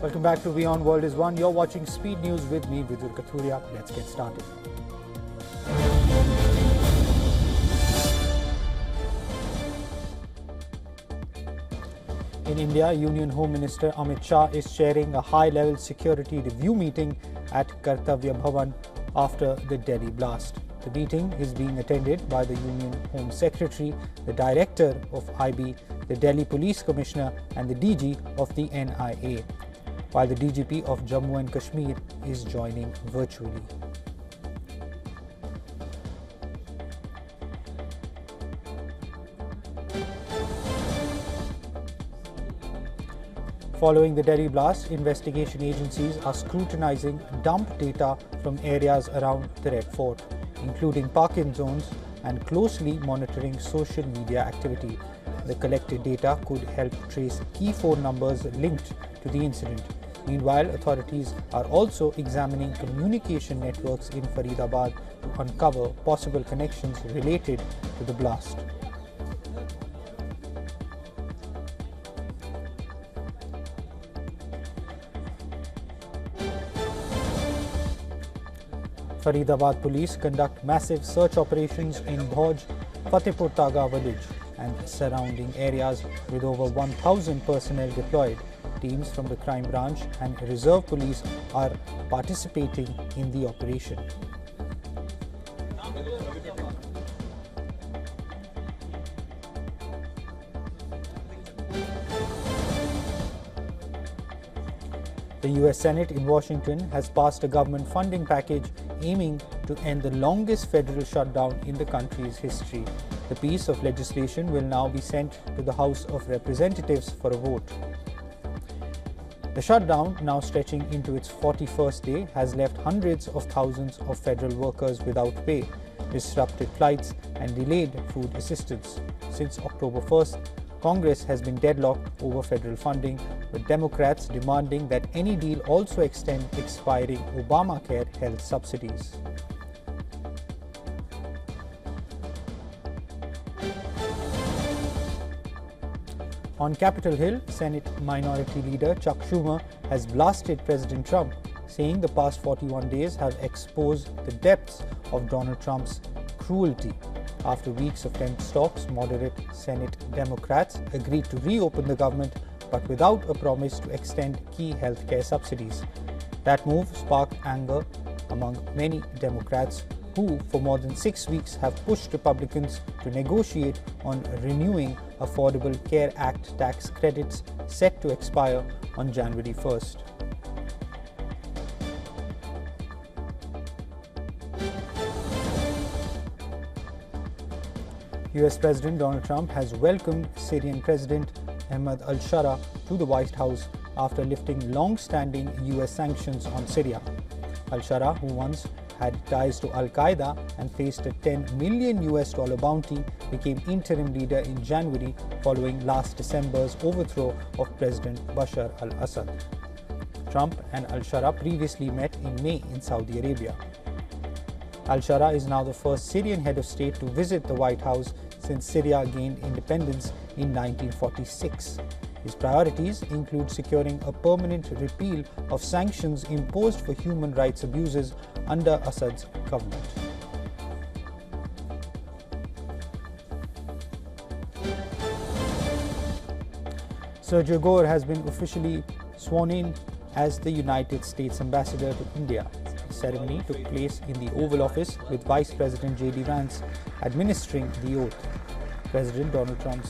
Welcome back to WION World is One. You're watching Speed News with me, Vidur Kathuria. Let's get started. In India, Union Home Minister Amit Shah is chairing a high-level security review meeting at Kartavya Bhavan after the Delhi blast. The meeting is being attended by the Union Home Secretary, the Director of IB, the Delhi Police Commissioner and the DG of the NIA, while the DGP of Jammu and Kashmir is joining virtually. Following the Delhi blast, investigation agencies are scrutinizing dump data from areas around the Red Fort, including parking zones, and closely monitoring social media activity. The collected data could help trace key phone numbers linked to the incident. Meanwhile, authorities are also examining communication networks in Faridabad to uncover possible connections related to the blast. Faridabad police conduct massive search operations in Bhoj, Fatehpur Taga village and surrounding areas with over 1,000 personnel deployed. Teams from the crime branch and reserve police are participating in the operation. The US Senate in Washington has passed a government funding package aiming to end the longest federal shutdown in the country's history. The piece of legislation will now be sent to the House of Representatives for a vote. The shutdown, now stretching into its 41st day, has left hundreds of thousands of federal workers without pay, disrupted flights, and delayed food assistance. Since October 1st, Congress has been deadlocked over federal funding, with Democrats demanding that any deal also extend expiring Obamacare health subsidies. On Capitol Hill, Senate Minority Leader Chuck Schumer has blasted President Trump, saying the past 41 days have exposed the depths of Donald Trump's cruelty. After weeks of tense talks, moderate Senate Democrats agreed to reopen the government, but without a promise to extend key healthcare subsidies. That move sparked anger among many Democrats who, for more than 6 weeks, have pushed Republicans to negotiate on renewing Affordable Care Act tax credits set to expire on January 1st. US President Donald Trump has welcomed Syrian President Ahmed al-Shara to the White House after lifting long-standing US sanctions on Syria. Al-Shara, who once had ties to Al-Qaeda and faced a $10 million bounty, became interim leader in January following last December's overthrow of President Bashar al-Assad. Trump and al-Shara previously met in May in Saudi Arabia. Al-Shara is now the first Syrian head of state to visit the White House since Syria gained independence in 1946. His priorities include securing a permanent repeal of sanctions imposed for human rights abuses under Assad's government. Sergio Gore has been officially sworn in as the United States Ambassador to India. The ceremony took place in the Oval Office with Vice President J.D. Vance administering the oath. President Donald Trump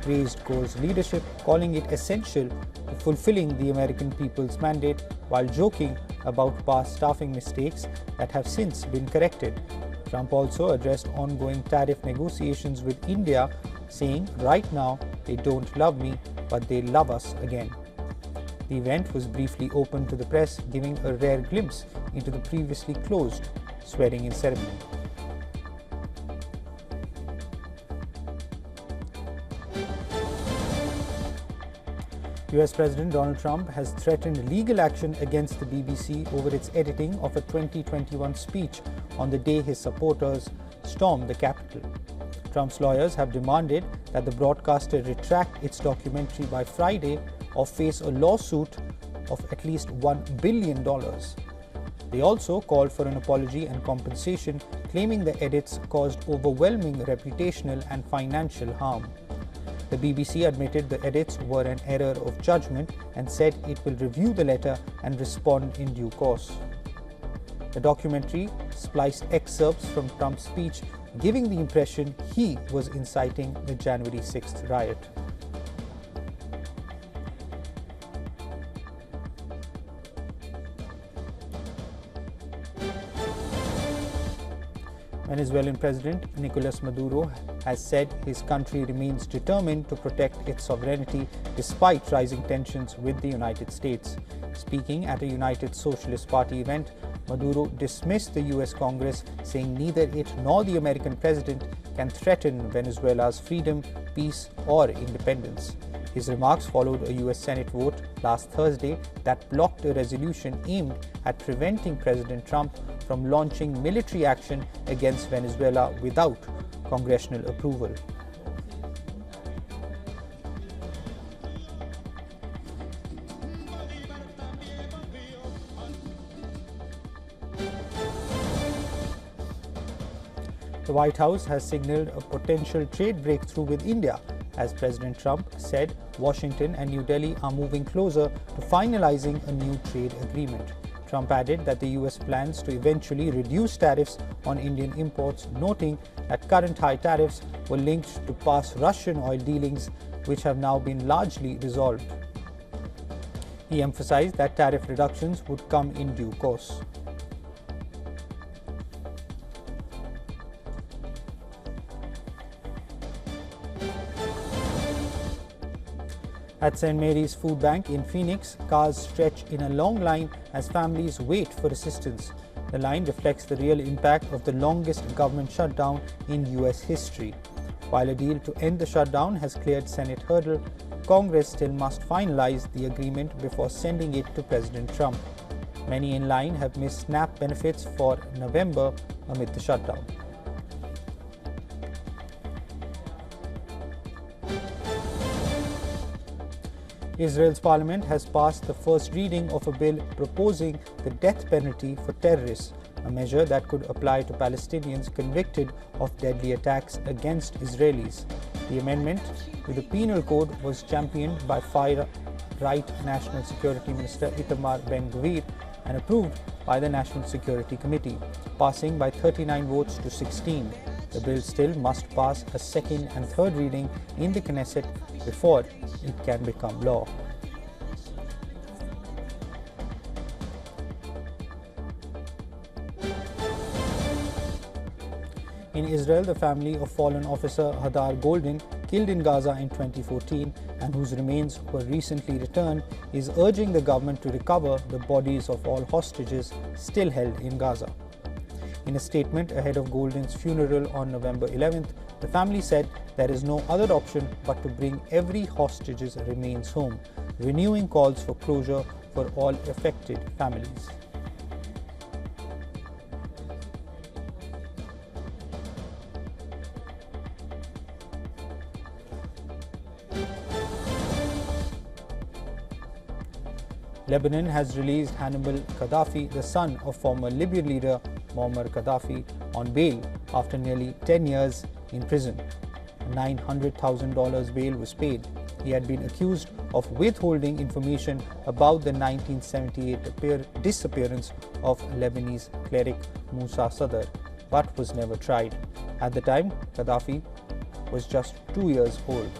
praised Gore's leadership, calling it essential to fulfilling the American people's mandate, while joking about past staffing mistakes that have since been corrected. Trump also addressed ongoing tariff negotiations with India, saying, "Right now, they don't love me, but they love us again." The event was briefly opened to the press, giving a rare glimpse into the previously closed swearing-in ceremony. US President Donald Trump has threatened legal action against the BBC over its editing of a 2021 speech on the day his supporters stormed the Capitol. Trump's lawyers have demanded that the broadcaster retract its documentary by Friday or face a lawsuit of at least $1 billion. They also called for an apology and compensation, claiming the edits caused overwhelming reputational and financial harm. The BBC admitted the edits were an error of judgment and said it will review the letter and respond in due course. The documentary spliced excerpts from Trump's speech, giving the impression he was inciting the January 6th riot. Venezuelan President Nicolas Maduro has said his country remains determined to protect its sovereignty despite rising tensions with the United States. Speaking at a United Socialist Party event, Maduro dismissed the US Congress, saying neither it nor the American president can threaten Venezuela's freedom, peace, or independence. His remarks followed a US Senate vote last Thursday that blocked a resolution aimed at preventing President Trump from launching military action against Venezuela without congressional approval. The White House has signaled a potential trade breakthrough with India, as President Trump said Washington and New Delhi are moving closer to finalizing a new trade agreement. Trump added that the US plans to eventually reduce tariffs on Indian imports, noting that current high tariffs were linked to past Russian oil dealings, which have now been largely resolved. He emphasized that tariff reductions would come in due course. At St. Mary's Food Bank in Phoenix, cars stretch in a long line as families wait for assistance. The line reflects the real impact of the longest government shutdown in US history. While a deal to end the shutdown has cleared Senate hurdle, Congress still must finalize the agreement before sending it to President Trump. Many in line have missed SNAP benefits for November amid the shutdown. Israel's parliament has passed the first reading of a bill proposing the death penalty for terrorists, a measure that could apply to Palestinians convicted of deadly attacks against Israelis. The amendment to the penal code was championed by far-right National Security Minister Itamar Ben-Gvir and approved by the National Security Committee, passing by 39 votes to 16. The bill still must pass a second and third reading in the Knesset before it can become law. In Israel, the family of fallen officer Hadar Golden, killed in Gaza in 2014 and whose remains were recently returned, is urging the government to recover the bodies of all hostages still held in Gaza. In a statement ahead of Golden's funeral on November 11th, the family said there is no other option but to bring every hostage's remains home, renewing calls for closure for all affected families. Lebanon has released Hannibal Gaddafi, the son of former Libyan leader Muammar Gaddafi, on bail after nearly 10 years in prison. A $900,000 bail was paid. He had been accused of withholding information about the 1978 disappearance of Lebanese cleric Musa Sadr, but was never tried. At the time, Gaddafi was just 2 years old.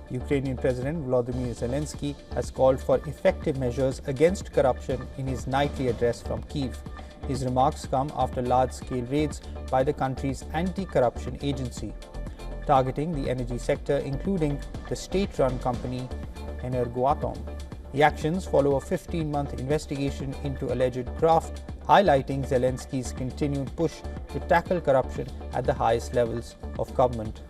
Ukrainian President Volodymyr Zelensky has called for effective measures against corruption in his nightly address from Kyiv. His remarks come after large-scale raids by the country's anti-corruption agency, targeting the energy sector, including the state-run company Energoatom. The actions follow a 15-month investigation into alleged graft, highlighting Zelensky's continued push to tackle corruption at the highest levels of government.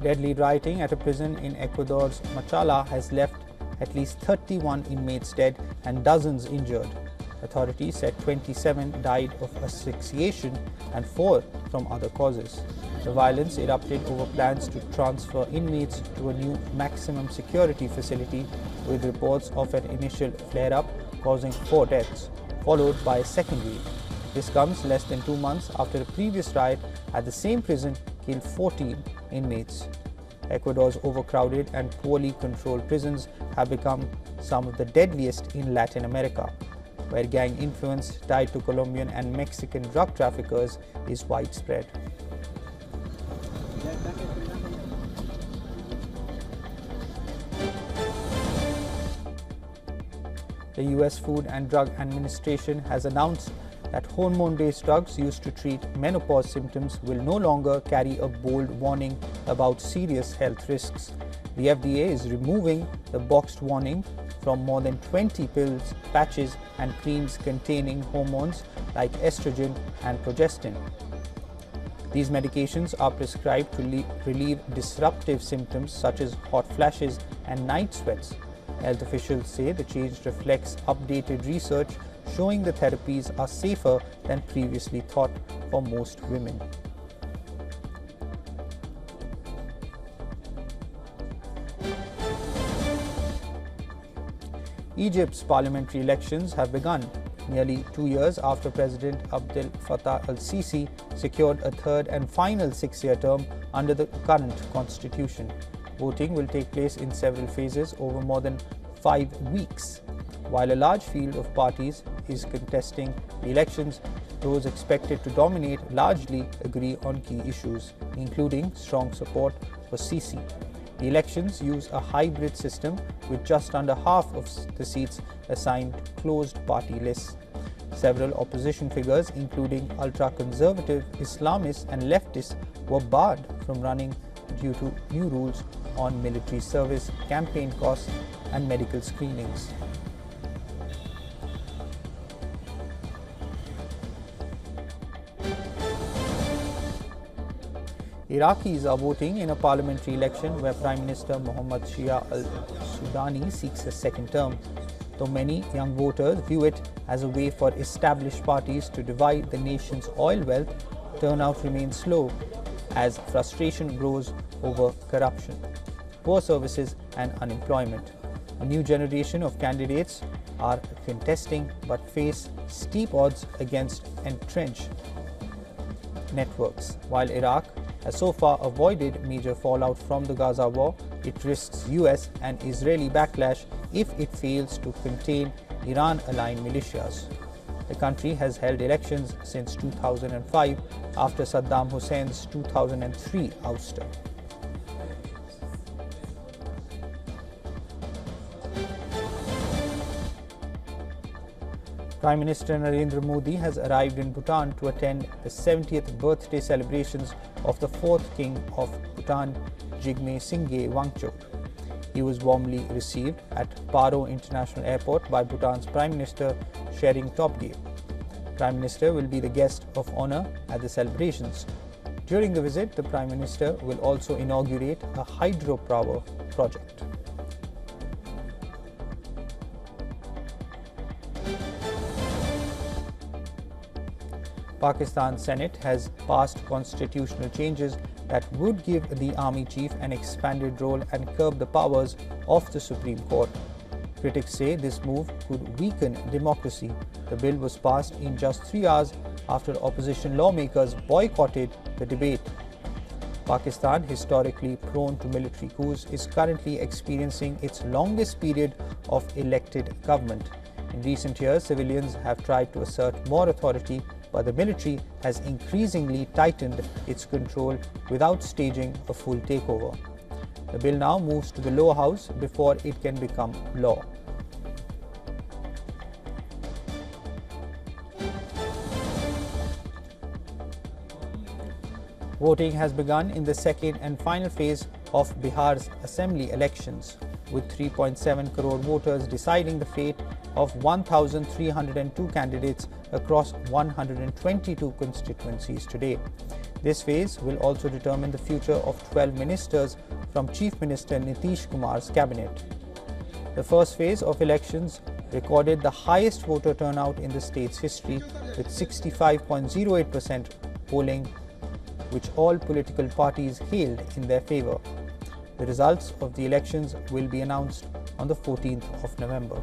Deadly rioting at a prison in Ecuador's Machala has left at least 31 inmates dead and dozens injured. Authorities said 27 died of asphyxiation and 4 from other causes. The violence erupted over plans to transfer inmates to a new maximum security facility, with reports of an initial flare-up causing 4 deaths, followed by a second wave. This comes less than 2 months after a previous riot at the same prison killed 14 inmates. Ecuador's overcrowded and poorly controlled prisons have become some of the deadliest in Latin America, where gang influence tied to Colombian and Mexican drug traffickers is widespread. The US Food and Drug Administration has announced that hormone-based drugs used to treat menopause symptoms will no longer carry a bold warning about serious health risks. The FDA is removing the boxed warning from more than 20 pills, patches, and creams containing hormones like estrogen and progestin. These medications are prescribed to relieve disruptive symptoms such as hot flashes and night sweats. Health officials say the change reflects updated research showing the therapies are safer than previously thought for most women. Egypt's parliamentary elections have begun, nearly 2 years after President Abdel Fattah al-Sisi secured a third and final 6-year term under the current constitution. Voting will take place in several phases over more than 5 weeks. While a large field of parties is contesting the elections, those expected to dominate largely agree on key issues, including strong support for Sisi. The elections use a hybrid system with just under half of the seats assigned to closed party lists. Several opposition figures, including ultra-conservative Islamists and leftists, were barred from running due to new rules on military service, campaign costs, and medical screenings. Iraqis are voting in a parliamentary election where Prime Minister Mohammad Shia al-Sudani seeks a second term. Though many young voters view it as a way for established parties to divide the nation's oil wealth, turnout remains slow as frustration grows over corruption, poor services, and unemployment. A new generation of candidates are contesting but face steep odds against entrenched networks. While Iraq has so far avoided major fallout from the Gaza war, it risks US and Israeli backlash if it fails to contain Iran-aligned militias. The country has held elections since 2005 after Saddam Hussein's 2003 ouster. Prime Minister Narendra Modi has arrived in Bhutan to attend the 70th birthday celebrations of the 4th King of Bhutan, Jigme Singye Wangchuk. He was warmly received at Paro International Airport by Bhutan's Prime Minister Shering Tobgay. Prime Minister will be the guest of honor at the celebrations. During the visit, the Prime Minister will also inaugurate a hydropower project. Pakistan Senate has passed constitutional changes that would give the army chief an expanded role and curb the powers of the Supreme Court. Critics say this move could weaken democracy. The bill was passed in just 3 hours after opposition lawmakers boycotted the debate. Pakistan, historically prone to military coups, is currently experiencing its longest period of elected government. In recent years, civilians have tried to assert more authority, but the military has increasingly tightened its control without staging a full takeover. The bill now moves to the lower house before it can become law. Voting has begun in the second and final phase of Bihar's assembly elections, with 3.7 crore voters deciding the fate of 1,302 candidates across 122 constituencies today. This phase will also determine the future of 12 ministers from Chief Minister Nitish Kumar's cabinet. The first phase of elections recorded the highest voter turnout in the state's history, with 65.08% polling, which all political parties hailed in their favor. The results of the elections will be announced on the 14th of November.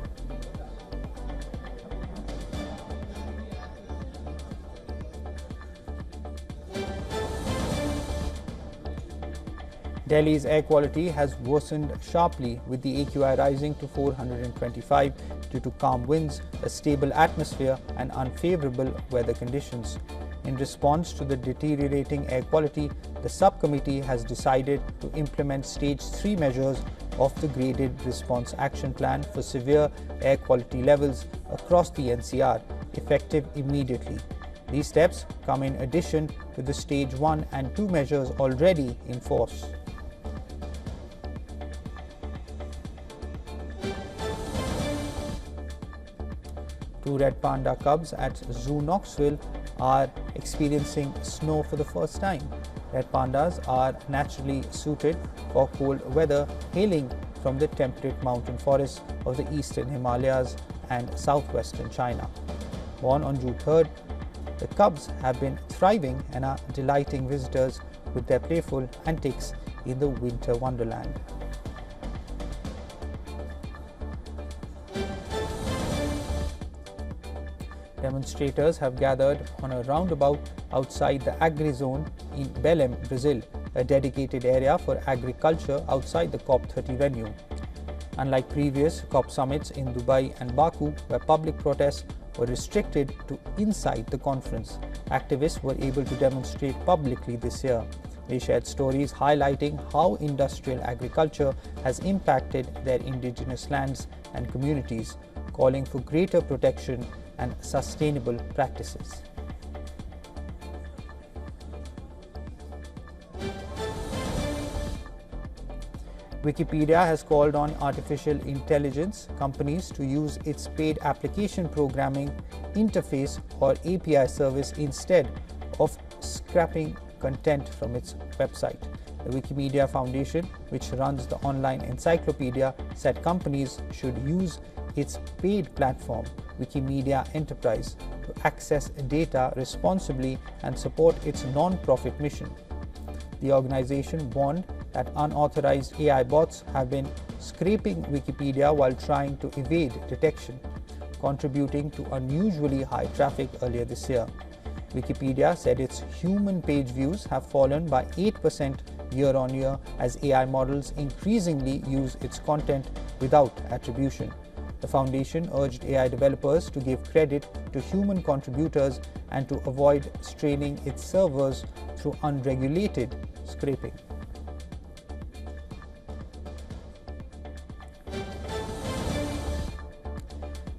Delhi's air quality has worsened sharply, with the AQI rising to 425 due to calm winds, a stable atmosphere and unfavorable weather conditions. In response to the deteriorating air quality, the subcommittee has decided to implement Stage 3 measures of the Graded Response Action Plan for severe air quality levels across the NCR, effective immediately. These steps come in addition to the Stage 1 and 2 measures already in force. Two red panda cubs at Zoo Knoxville are experiencing snow for the first time. Red pandas are naturally suited for cold weather, hailing from the temperate mountain forests of the eastern Himalayas and southwestern China. Born on June 3rd, the cubs have been thriving and are delighting visitors with their playful antics in the winter wonderland. Demonstrators have gathered on a roundabout outside the Agri-Zone in Belém, Brazil, a dedicated area for agriculture outside the COP30 venue. Unlike previous COP summits in Dubai and Baku, where public protests were restricted to inside the conference, activists were able to demonstrate publicly this year. They shared stories highlighting how industrial agriculture has impacted their indigenous lands and communities, calling for greater protection and sustainable practices. Wikipedia has called on artificial intelligence companies to use its paid application programming interface or API service instead of scrapping content from its website. The Wikimedia Foundation, which runs the online encyclopedia, said companies should use its paid platform, Wikimedia Enterprise, to access data responsibly and support its non-profit mission. The organization warned that unauthorized AI bots have been scraping Wikipedia while trying to evade detection, contributing to unusually high traffic earlier this year. Wikipedia said its human page views have fallen by 8% year-on-year as AI models increasingly use its content without attribution. The foundation urged AI developers to give credit to human contributors and to avoid straining its servers through unregulated scraping.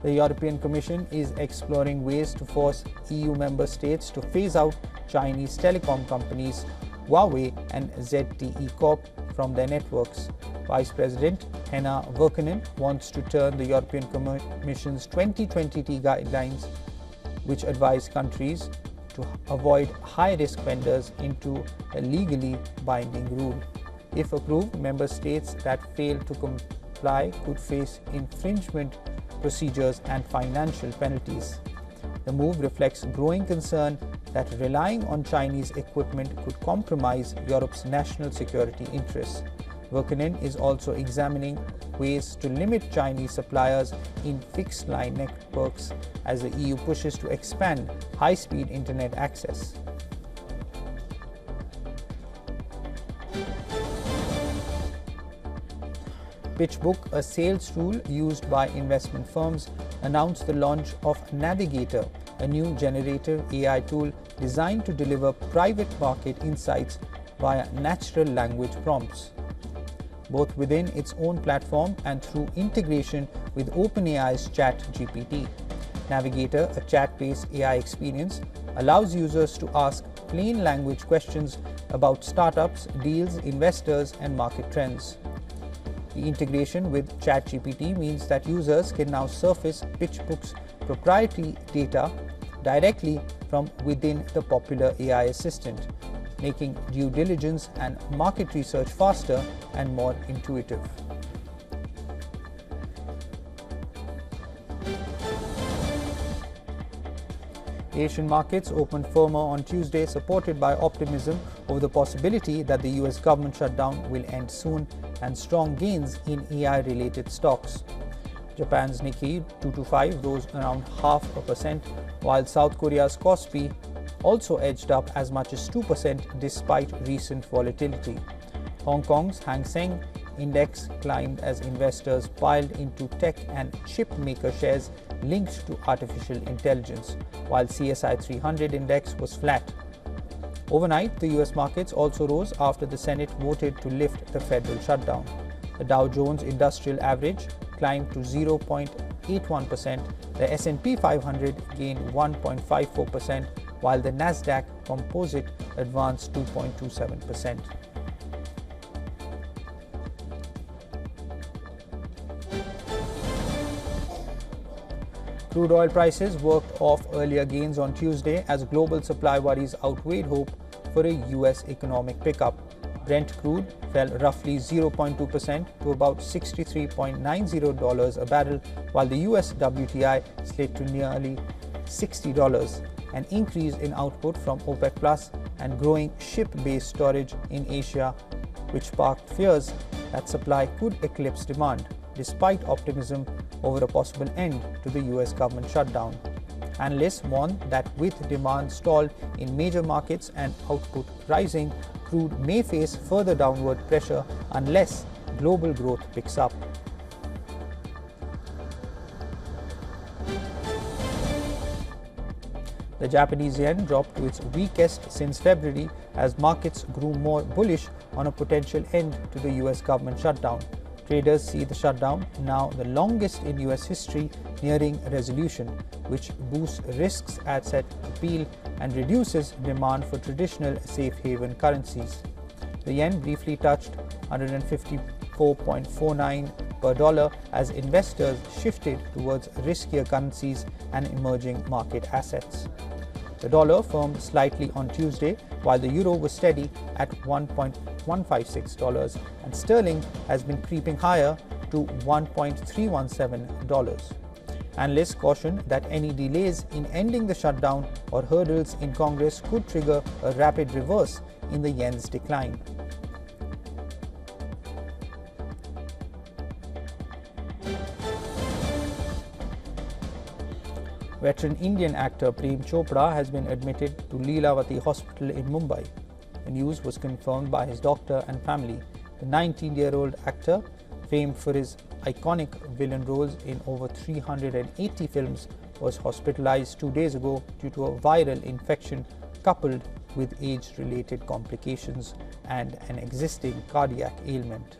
The European Commission is exploring ways to force EU member states to phase out Chinese telecom companies Huawei and ZTE Corp from their networks. Vice President Henna Virkkunen wants to turn the European Commission's 2020 guidelines, which advise countries to avoid high-risk vendors, into a legally binding rule. If approved, member states that fail to comply could face infringement procedures and financial penalties. The move reflects growing concern that relying on Chinese equipment could compromise Europe's national security interests. Virkkunen is also examining ways to limit Chinese suppliers in fixed-line networks as the EU pushes to expand high-speed internet access. Pitchbook, a sales tool used by investment firms, announced the launch of Navigator, a new generative AI tool designed to deliver private market insights via natural language prompts, both within its own platform and through integration with OpenAI's ChatGPT. Navigator, a chat-based AI experience, allows users to ask plain language questions about startups, deals, investors, and market trends. The integration with ChatGPT means that users can now surface PitchBook's proprietary data directly from within the popular AI assistant, making due diligence and market research faster and more intuitive. Asian markets opened firmer on Tuesday, supported by optimism over the possibility that the US government shutdown will end soon and strong gains in AI-related stocks. Japan's Nikkei 225 rose around 0.5%, while South Korea's Kospi also edged up as much as 2% despite recent volatility. Hong Kong's Hang Seng Index climbed as investors piled into tech and chip maker shares linked to artificial intelligence, while CSI 300 index was flat. Overnight, the US markets also rose after the Senate voted to lift the federal shutdown. The Dow Jones Industrial Average climbed to 0.81%, the S&P 500 gained 1.54%, while the Nasdaq Composite advanced 2.27%. Crude oil prices worked off earlier gains on Tuesday as global supply worries outweighed hope for a US economic pickup. Brent crude fell roughly 0.2% to about $63.90 a barrel, while the US WTI slid to nearly $60. An increase in output from OPEC Plus and growing ship-based storage in Asia, which sparked fears that supply could eclipse demand, despite optimism over a possible end to the US government shutdown. Analysts warn that with demand stalled in major markets and output rising, crude may face further downward pressure unless global growth picks up. The Japanese yen dropped to its weakest since February as markets grew more bullish on a potential end to the US government shutdown. Traders see the shutdown, now the longest in US history, nearing resolution, which boosts risks asset appeal and reduces demand for traditional safe haven currencies. The yen briefly touched 154.49 per dollar as investors shifted towards riskier currencies and emerging market assets. The dollar firmed slightly on Tuesday, while the euro was steady at $1.156 and sterling has been creeping higher to $1.317. Analysts caution that any delays in ending the shutdown or hurdles in Congress could trigger a rapid reverse in the yen's decline. Veteran Indian actor Prem Chopra has been admitted to Lilavati Hospital in Mumbai. The news was confirmed by his doctor and family. The 19-year-old actor, famed for his iconic villain roles in over 380 films, was hospitalized 2 days ago due to a viral infection coupled with age-related complications and an existing cardiac ailment.